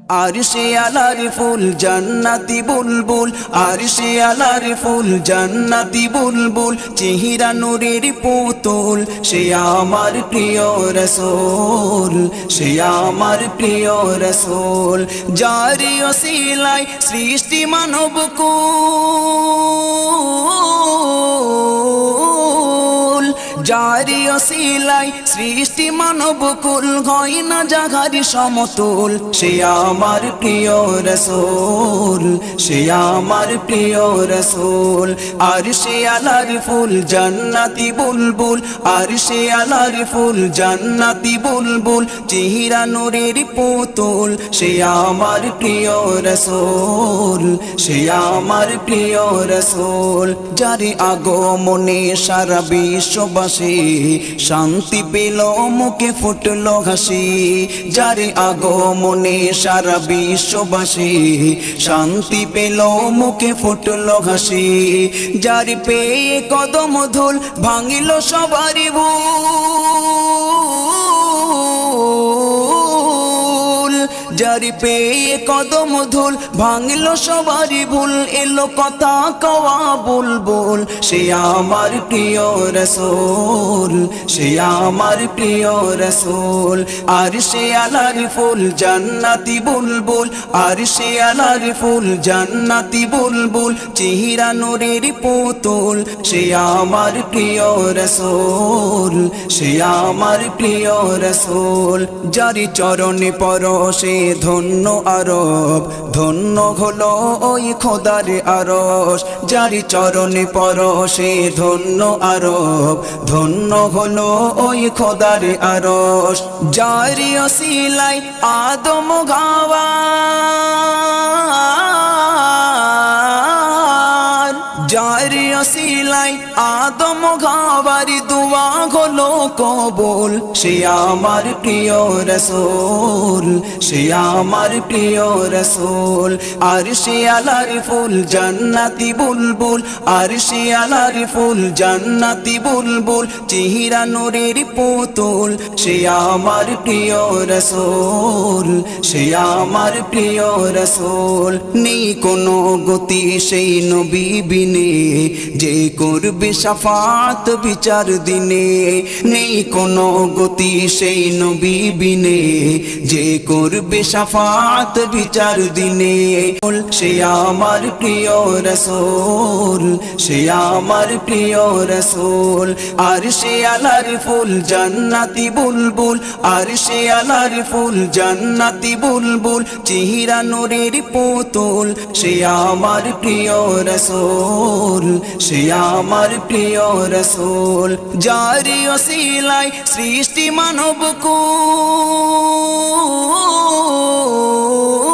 আরশে আলার ফুল জান্নাতি বুলবুল, আরশে আলার ফুল জান্নাতি বুলবুল, চেহারা নূরের পুতুল, সে আমার প্রিয় রাসূল, সে আমার প্রিয় রাসূল। যার ওসিলায় সৃষ্টি মানবকুল, যারি ওসিলায় সৃষ্টি মানবকুল, হয় না জাগারি সমতুল, সে আমার প্রিয় রাসূল, সে আমার প্রিয় রাসূল। আরশে আলার ফুল জান্নাতি বুলবুল, আরশে আলার ফুল জান্নাতি বুলবুল, চেহারা নূরের পুতুল, সে আমার প্রিয় রাসূল, সে আমার প্রিয় রাসূল। যারে আগমনে সারা বিশ্ববাসী শান্তি পেল, মুখে ফুটলো হাসি। যারে আগমনে সারা বিশ্ববাসী শান্তি পেল, মুখে ফুটলো হাসি। যারে পেয়ে কদম ধুল ভাঙিল সবারই ভুল, যারি পেয়ে কদম ধুল ভাঙল সবারই ভুল, এলো কথা কওয়া বুলবুল, সে আমার প্রিয় রাসূল, সে আমার প্রিয় রাসূল। আরশে আলার ফুল জান্নাতি বুলবুল, আরশে আলার ফুল জান্নাতি বুলবুল, চেহারা নূরের পুতুল, সে আমার প্রিয় রাসূল, সে আমার প্রিয় রাসূল। যারি চরণে পরশে ধন্য আরব, ধন্য হলো ওই খোদার আরশ। যারি চরণে পরশে ধন্য আরব, ধন্য হলো ওই খোদার আরশ। যারি ওসিলায় আদম গাওয়া, যারি ওসিলায় আদম গাওয়ারি দুয়া হলো কবুল, সে আমার প্রিয় রাসূল, সে আমার প্রিয় রাসূল। আরশে আলার ফুল জান্নাতি বুলবুল, আরশে আলার ফুল জান্নাতি বুলবুল, চেহারা নূরের পুতুল, সে আমার প্রিয় রাসূল, সে আমার প্রিয় রাসূল। নেই কোনো গতি সেই নবী বিনে, যে করবে শাফাত বিচার দিনে। নেই কোনো গতি সেই নবী বিনে, যে করবে শাফাত বিচার দিনে। সে আমার প্রিয় রাসূল, সে আমার প্রিয় রাসূল। আরশে আলার ফুল জান্নাতি বুলবুল, আরশে আলার ফুল জান্নাতি বুলবুল, চেহারা নূরের পুতুল, সে আমার প্রিয় রাসূল, সে আমার প্রিয় রাসূল। যারি ওসিলায় সৃষ্টি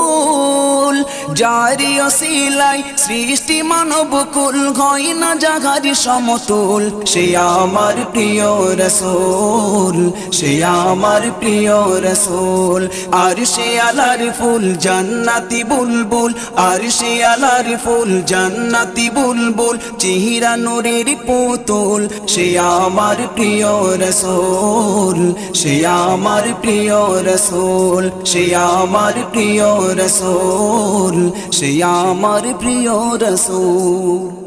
মানবকুল, যারি ওসিলায় সৃষ্টি মানবকুল, হয় না জাগারি সমতুল, সে আমার প্রিয় রাসূল, সে আমার প্রিয় রাসূল। আরশে আলার ফুল জান্নাতি বুলবুল, আরশে আলার ফুল জান্নাতি বুলবুল, চেহারা নূরের পুতুল, সে আমার প্রিয় রাসূল, সে আমার প্রিয় রাসূল, সে আমার প্রিয় রাসূল, সে আমার প্রিয় রাসূল।